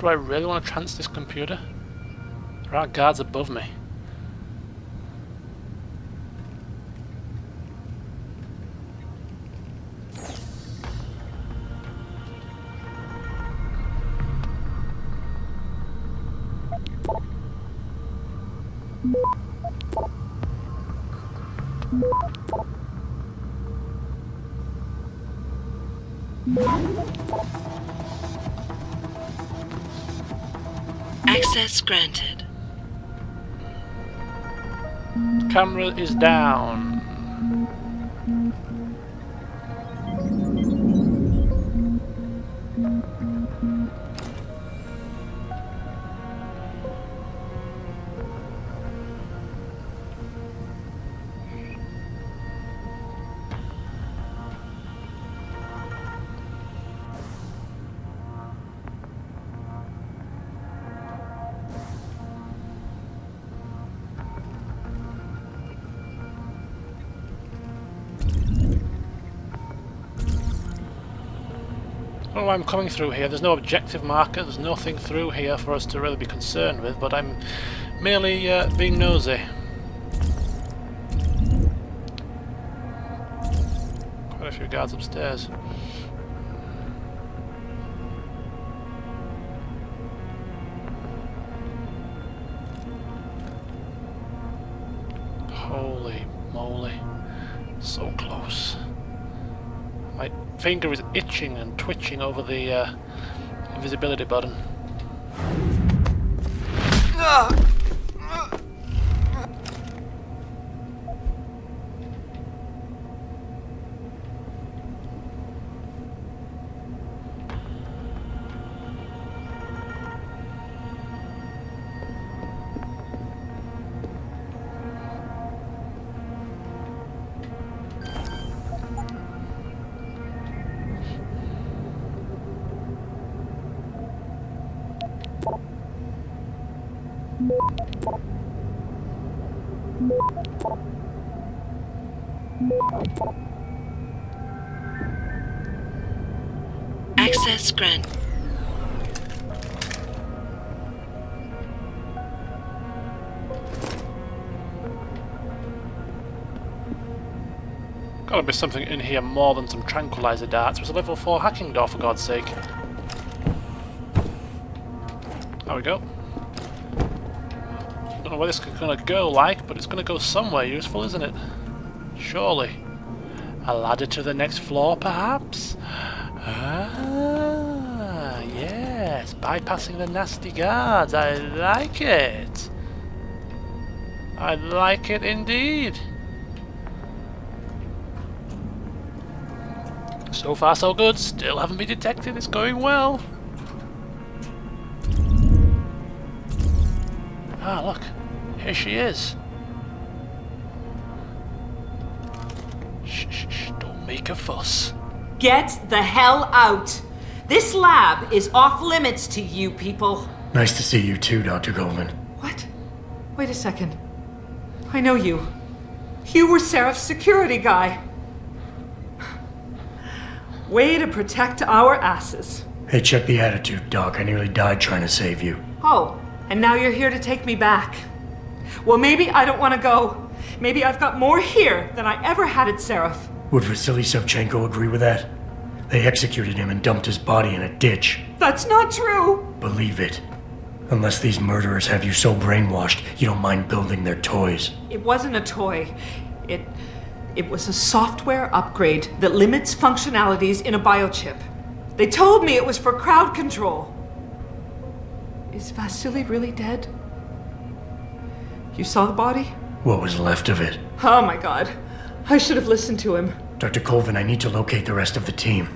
Do I really want to trance this computer? There are guards above me. Access granted. Camera is down. Oh, I'm coming through here. There's no objective marker, there's nothing through here for us to really be concerned with, but I'm merely being nosy. Quite a few guards upstairs. Holy moly. So close. My finger is itching and twitching over the invisibility button. Access granted. Gotta be something in here more than some tranquilizer darts. It was a level 4 hacking door, for God's sake. There we go. Don't know where this is gonna go like, but it's gonna go somewhere useful, isn't it? Surely. A ladder to the next floor, perhaps? Ah, yes. Bypassing the nasty guards. I like it. I like it indeed. So far so good, still haven't been detected, it's going well. Ah, look, here she is. Shh, shh, shh, don't make a fuss. Get the hell out! This lab is off limits to you people. Nice to see you too, Dr. Koven. What? Wait a second. I know you. You were Seraph's security guy. Way to protect our asses. Hey, check the attitude, Doc. I nearly died trying to save you. Oh, and now you're here to take me back. Well, maybe I don't want to go. Maybe I've got more here than I ever had at Seraph. Would Vasily Savchenko agree with that? They executed him and dumped his body in a ditch. That's not true! Believe it. Unless these murderers have you so brainwashed, you don't mind building their toys. It wasn't a toy. It was a software upgrade that limits functionalities in a biochip. They told me it was for crowd control. Is Vasily really dead? You saw the body? What was left of it? Oh my god. I should have listened to him. Dr. Koven, I need to locate the rest of the team.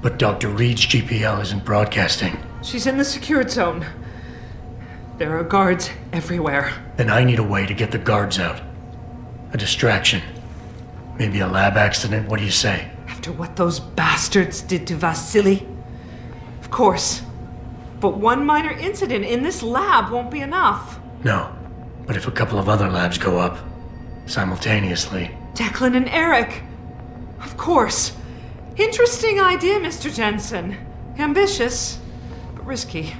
But Dr. Reed's GPL isn't broadcasting. She's in the secured zone. There are guards everywhere. Then I need a way to get the guards out. A distraction. Maybe a lab accident, what do you say? After what those bastards did to Vasily? Of course. But one minor incident in this lab won't be enough. No. But if a couple of other labs go up, simultaneously... Declan and Eric. Of course. Interesting idea, Mr. Jensen. Ambitious, but risky.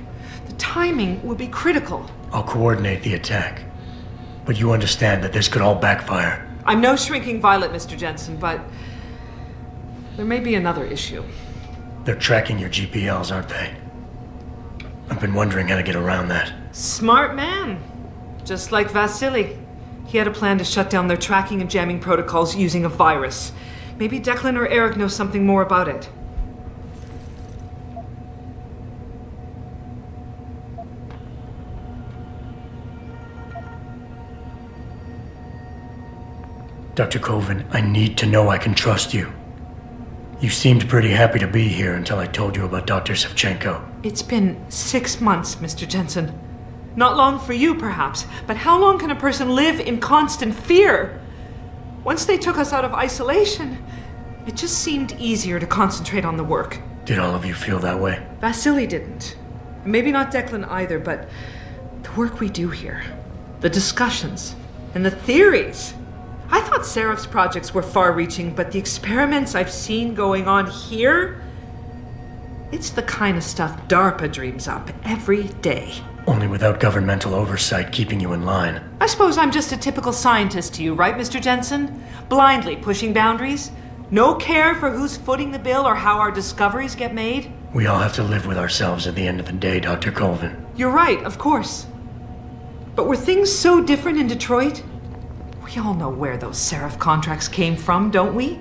timing will be critical. I'll coordinate the attack. But you understand that this could all backfire. I'm no shrinking violet, Mr. Jensen, but there may be another issue. They're tracking your GPLs, aren't they? I've been wondering how to get around that. Smart man. Just like Vasily. He had a plan to shut down their tracking and jamming protocols using a virus. Maybe Declan or Eric know something more about it. Dr. Koven, I need to know I can trust you. You seemed pretty happy to be here until I told you about Dr. Savchenko. It's been 6 months, Mr. Jensen. Not long for you, perhaps, but how long can a person live in constant fear? Once they took us out of isolation, it just seemed easier to concentrate on the work. Did all of you feel that way? Vasily didn't. Maybe not Declan either, but the work we do here, the discussions, and the theories. I thought Seraph's projects were far-reaching, but the experiments I've seen going on here, it's the kind of stuff DARPA dreams up every day. Only without governmental oversight keeping you in line. I suppose I'm just a typical scientist to you, right, Mr. Jensen? Blindly pushing boundaries? No care for who's footing the bill or how our discoveries get made? We all have to live with ourselves at the end of the day, Dr. Koven. You're right, of course. But were things so different in Detroit? We all know where those Seraph contracts came from, don't we?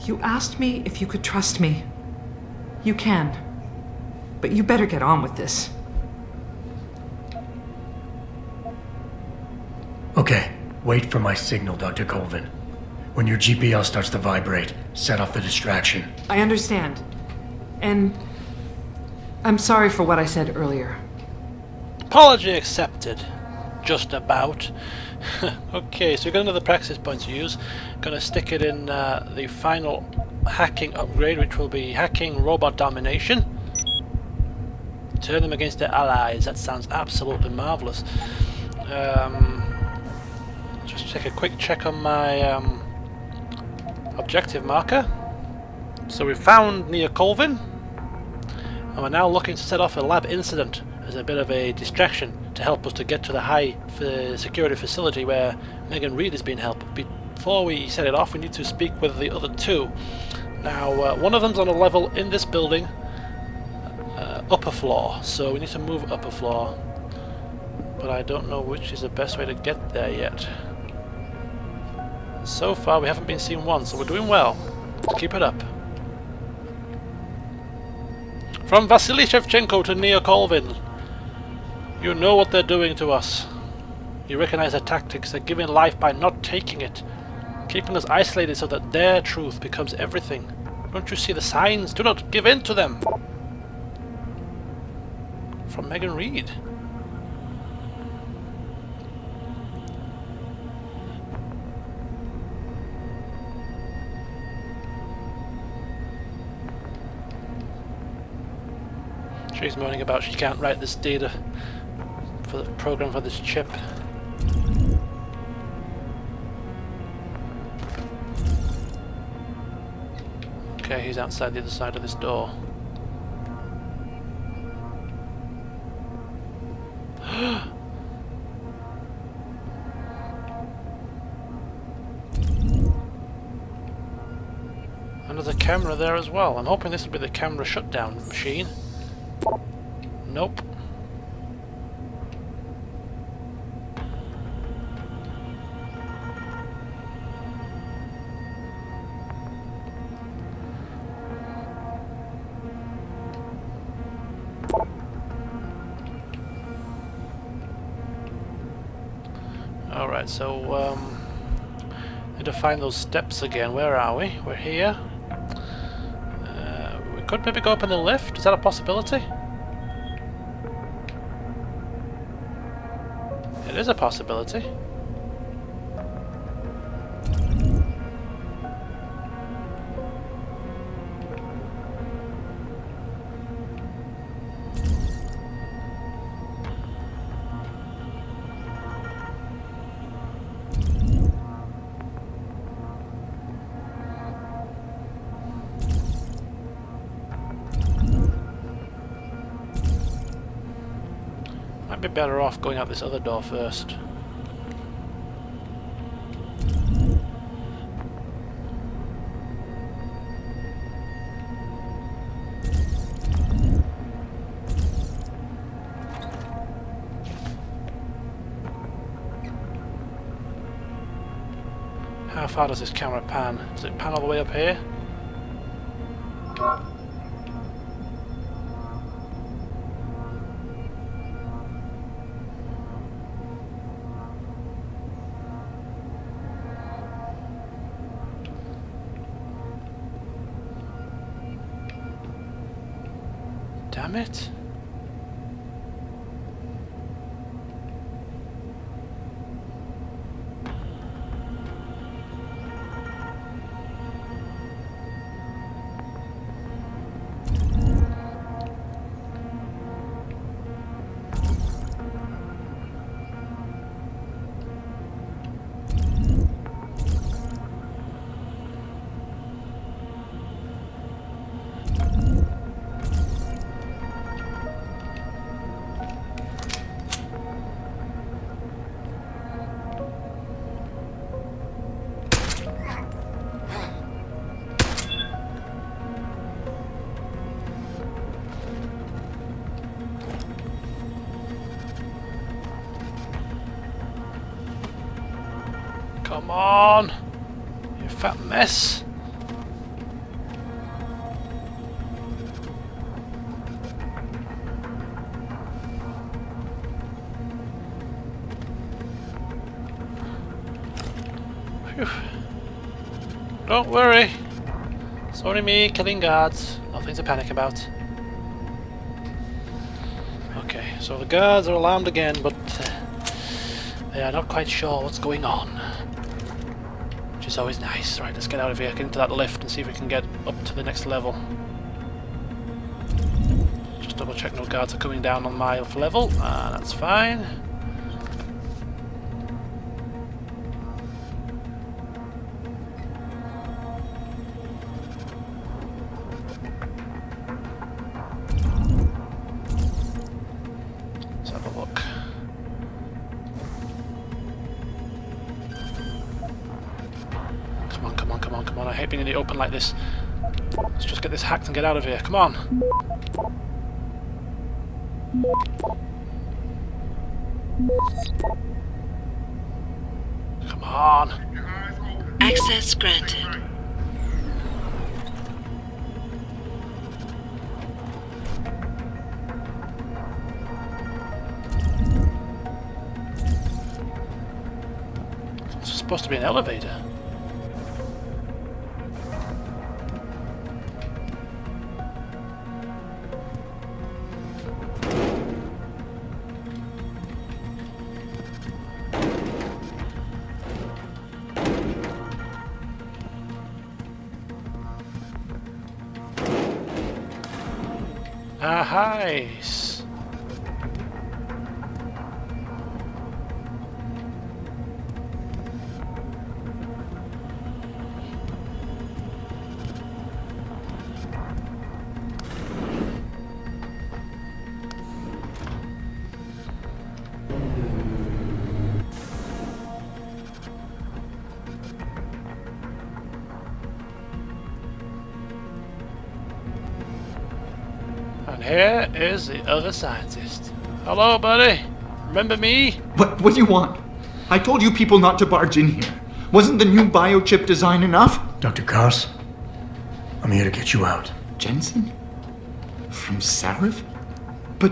You asked me if you could trust me. You can. But you better get on with this. Okay, wait for my signal, Dr. Koven. When your GPL starts to vibrate, set off the distraction. I understand. And I'm sorry for what I said earlier. Apology accepted. Just about. Okay, so we've got another practice point to use. Gonna stick it in the final hacking upgrade, which will be hacking robot domination. Turn them against their allies. That sounds absolutely marvelous. Just take a quick check on my objective marker. So we found near Koven, and we're now looking to set off a lab incident as a bit of a distraction to help us to get to the high security facility where Megan Reed is being held. Before we set it off, we need to speak with the other two. Now, one of them's on a level in this building, upper floor, so we need to move upper floor, but I don't know which is the best way to get there yet. So far we haven't been seen once, so we're doing well. Let's keep it up. From Vasily Shevchenko to Neo Koven. You know what they're doing to us. You recognize their tactics. They're giving life by not taking it, keeping us isolated so that their truth becomes everything. Don't you see the signs? Do not give in to them. From Megan Reed. She's moaning about she can't write this data for the program for this chip. Okay, he's outside the other side of this door. And there's a camera there as well. I'm hoping this will be the camera shutdown machine. Nope. Alright, so need to find those steps again. Where are we? We're here. We could maybe go up in the lift. Is that a possibility? It is a possibility. Might be better off going out this other door first. How far does this camera pan? Does it pan all the way up here? Damn it. Come on, you fat mess. Phew. Don't worry, it's only me killing guards, nothing to panic about. Okay, so the guards are alarmed again, but they are not quite sure what's going on. Which is always nice. Right, let's get out of here, get into that lift and see if we can get up to the next level. Just double check no guards are coming down on my level. That's fine. Let's have a look. Come on, I hate being in the open like this. Let's just get this hacked and get out of here, come on! Come on! Access granted. It's supposed to be an elevator. Nice. And here is the other scientist. Hello, buddy. Remember me? What do you want? I told you people not to barge in here. Wasn't the new biochip design enough? Dr. Koss, I'm here to get you out. Jensen? From Sarif? But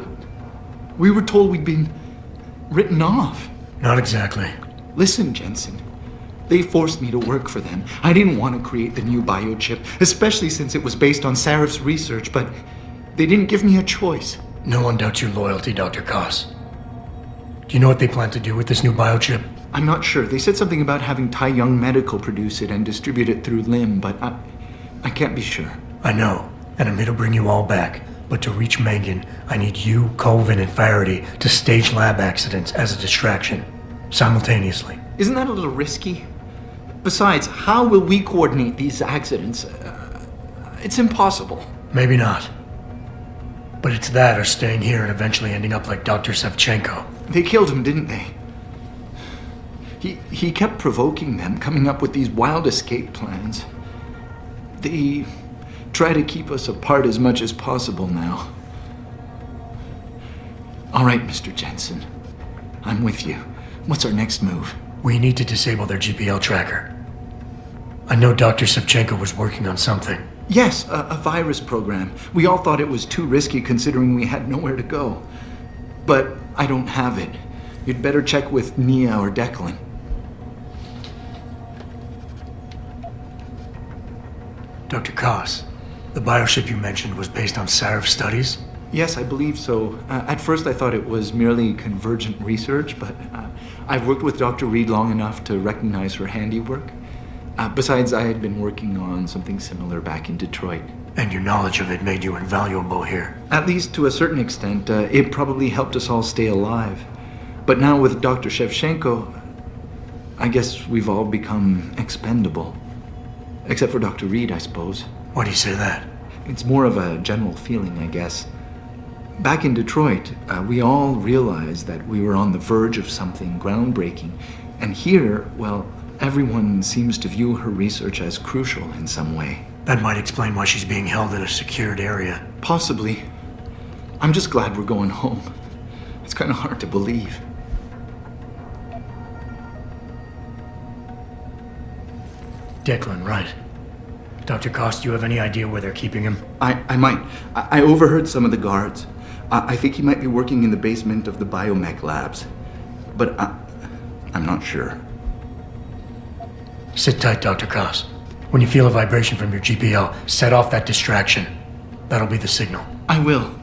we were told we'd been written off. Not exactly. Listen, Jensen. They forced me to work for them. I didn't want to create the new biochip, especially since it was based on Sarif's research, but they didn't give me a choice. No one doubts your loyalty, Dr. Koss. Do you know what they plan to do with this new biochip? I'm not sure. They said something about having Tai Young Medical produce it and distribute it through LIM, but I can't be sure. I know, and I'm here to bring you all back. But to reach Megan, I need you, Koven, and Faraday to stage lab accidents as a distraction, simultaneously. Isn't that a little risky? Besides, how will we coordinate these accidents? It's impossible. Maybe not. But it's that or staying here and eventually ending up like Dr. Savchenko. They killed him, didn't they? He kept provoking them, coming up with these wild escape plans. They try to keep us apart as much as possible now. All right, Mr. Jensen. I'm with you. What's our next move? We need to disable their GPL tracker. I know Dr. Savchenko was working on something. Yes, a virus program. We all thought it was too risky considering we had nowhere to go. But I don't have it. You'd better check with Nia or Declan. Dr. Koss, the bioship you mentioned was based on Sarif's studies? Yes, I believe so. At first I thought it was merely convergent research, but I've worked with Dr. Reed long enough to recognize her handiwork. Besides, I had been working on something similar back in Detroit. And your knowledge of it made you invaluable here. At least to a certain extent, it probably helped us all stay alive. But now with Dr. Shevchenko, I guess we've all become expendable. Except for Dr. Reed, I suppose. Why do you say that? It's more of a general feeling, I guess. Back in Detroit, we all realized that we were on the verge of something groundbreaking. And here, well, everyone seems to view her research as crucial in some way. That might explain why she's being held in a secured area. Possibly. I'm just glad we're going home. It's kind of hard to believe. Declan, right. Dr. Koss, do you have any idea where they're keeping him? I might. I overheard some of the guards. I think he might be working in the basement of the biomech labs. But I'm not sure. Sit tight, Dr. Koss. When you feel a vibration from your GPL, set off that distraction. That'll be the signal. I will.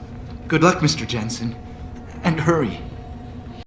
Good luck, Mr. Jensen. And hurry.